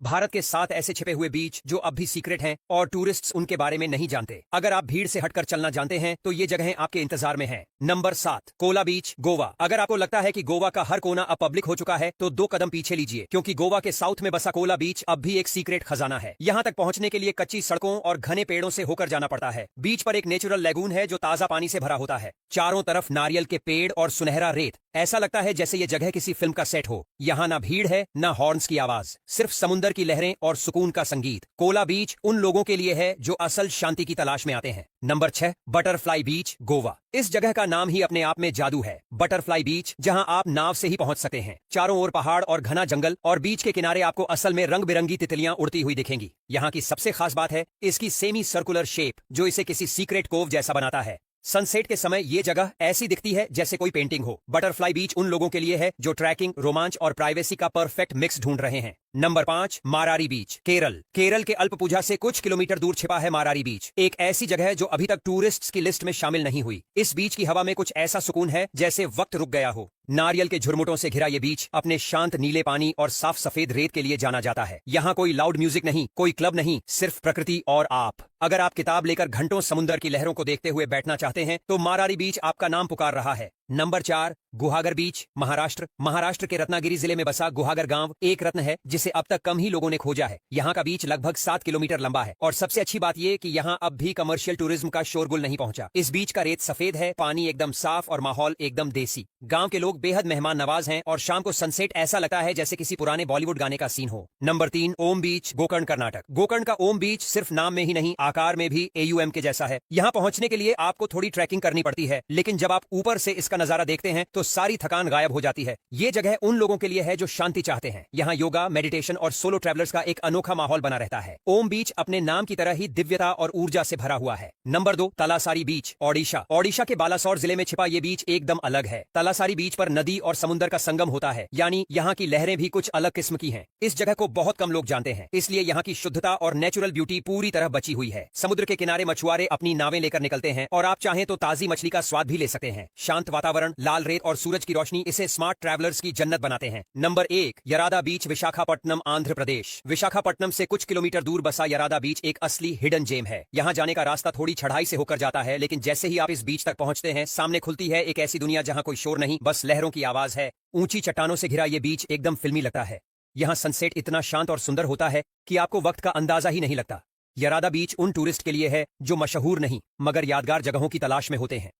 भारत के 7 ऐसे छिपे हुए बीच जो अब भी सीक्रेट हैं और टूरिस्ट्स उनके बारे में नहीं जानते। अगर आप भीड़ से हटकर चलना जानते हैं तो ये जगहें आपके इंतजार में हैं। नंबर 7, कोला बीच, गोवा। अगर आपको लगता है कि गोवा का हर कोना अब पब्लिक हो चुका है तो 2 कदम पीछे लीजिए, क्योंकि गोवा के साउथ में बसा कोला बीच अब भी एक सीक्रेट खजाना है। यहाँ तक पहुंचने के लिए कच्ची सड़कों और घने पेड़ों से होकर जाना पड़ता है। बीच पर एक नेचुरल लेगून है जो ताजा पानी से भरा होता है। चारों तरफ नारियल के पेड़ और सुनहरा रेत। ऐसा लगता है जैसे ये जगह किसी फिल्म का सेट हो। यहाँ ना भीड़ है, ना हॉर्न्स की आवाज, सिर्फ समुंदर की लहरें और सुकून का संगीत। कोला बीच उन लोगों के लिए है जो असल शांति की तलाश में आते हैं। Number 6, butterfly beach, Goa. इस जगह का नाम ही अपने आप में जादू है। बटरफ्लाई बीच, जहां आप नाव से ही पहुंच सकते हैं। चारों ओर पहाड़ और घना जंगल, और बीच के किनारे आपको असल में रंग बिरंगी तितलियां उड़ती हुई दिखेंगी। यहाँ की सबसे खास बात है इसकी सेमी सर्कुलर शेप, जो इसे किसी सीक्रेट कोव जैसा बनाता है। सनसेट के समय ये जगह ऐसी दिखती है जैसे कोई पेंटिंग हो। बटरफ्लाई बीच उन लोगों के लिए है जो ट्रैकिंग, रोमांच और प्राइवेसी का परफेक्ट मिक्स ढूंढ रहे हैं। नंबर 5, मारारी बीच, केरल। केरल के अल्पपुझा से कुछ किलोमीटर दूर छिपा है मारारी बीच, एक ऐसी जगह है जो अभी तक टूरिस्ट्स की लिस्ट में शामिल नहीं हुई। इस बीच की हवा में कुछ ऐसा सुकून है जैसे वक्त रुक गया हो। नारियल के झुरमुटों से घिरा ये बीच अपने शांत नीले पानी और साफ सफेद रेत के लिए जाना जाता है। यहाँ कोई लाउड म्यूजिक नहीं, कोई क्लब नहीं, सिर्फ प्रकृति और आप। अगर आप किताब लेकर घंटों समुद्र की लहरों को देखते हुए बैठना चाहते हैं तो मारारी बीच आपका नाम पुकार रहा है। नंबर 4, गुहागर बीच, महाराष्ट्र। महाराष्ट्र के रत्नागिरी जिले में बसा गुहागर गांव एक रत्न है जिसे अब तक कम ही लोगों ने खोजा है। यहाँ का बीच लगभग 7 किलोमीटर लंबा है और सबसे अच्छी बात यह कि यहाँ अब भी कमर्शियल टूरिज्म का शोरगुल नहीं पहुंचा। इस बीच का रेत सफेद है, पानी एकदम साफ और माहौल एकदम देसी। गांव के लोग बेहद मेहमान नवाज हैं और शाम को सनसेट ऐसा लगता है जैसे किसी पुराने बॉलीवुड गाने का सीन हो। नंबर 3, ओम बीच, गोकर्ण, कर्नाटक। गोकर्ण का ओम बीच सिर्फ नाम में ही नहीं, आकार में भी AUM के जैसा है। यहाँ पहुंचने के लिए आपको थोड़ी ट्रैकिंग करनी पड़ती है, लेकिन जब आप ऊपर से इसका नजारा देखते हैं तो सारी थकान गायब हो जाती है। ये जगह उन लोगों के लिए है जो शांति चाहते हैं। यहाँ योगा, मेडिटेशन और सोलो ट्रैवलर्स का एक अनोखा माहौल बना रहता है। ओम बीच अपने नाम की तरह ही दिव्यता और ऊर्जा से भरा हुआ है। नंबर 2, तलासारी बीच, ओडिशा। ओडिशा के बालासोर जिले में छिपा ये बीच एकदम अलग है। तलासारी बीच पर नदी और समुद्र का संगम होता है, यानी यहाँ की लहरें भी कुछ अलग किस्म की हैं। इस जगह को बहुत कम लोग जानते हैं, इसलिए यहाँ की शुद्धता और नेचुरल ब्यूटी पूरी तरह बची हुई है। समुद्र के किनारे मछुआरे अपनी नावें लेकर निकलते हैं और आप चाहें तो ताजी मछली का स्वाद भी ले सकते हैं। शांत वातावरण, लाल रेत और सूरज की रोशनी इसे स्मार्ट ट्रैवलर्स की जन्नत बनाते हैं। नंबर 1, यरादा बीच, विशाखापट्टनम, आंध्र प्रदेश। विशाखापट्टनम से कुछ किलोमीटर दूर बसा यरादा बीच एक असली हिडन जेम है। यहाँ जाने का रास्ता थोड़ी चढ़ाई से होकर जाता है, लेकिन जैसे ही आप इस बीच तक पहुंचते हैं सामने खुलती है एक ऐसी दुनिया जहाँ कोई शोर नहीं, बस लहरों की आवाज है। ऊंची चट्टानों से घिरा ये बीच एकदम फिल्मी लगता है। यहाँ सनसेट इतना शांत और सुंदर होता है कि आपको वक्त का अंदाजा ही नहीं लगता। यरादा बीच उन टूरिस्ट के लिए है जो मशहूर नहीं मगर यादगार जगहों की तलाश में होते हैं।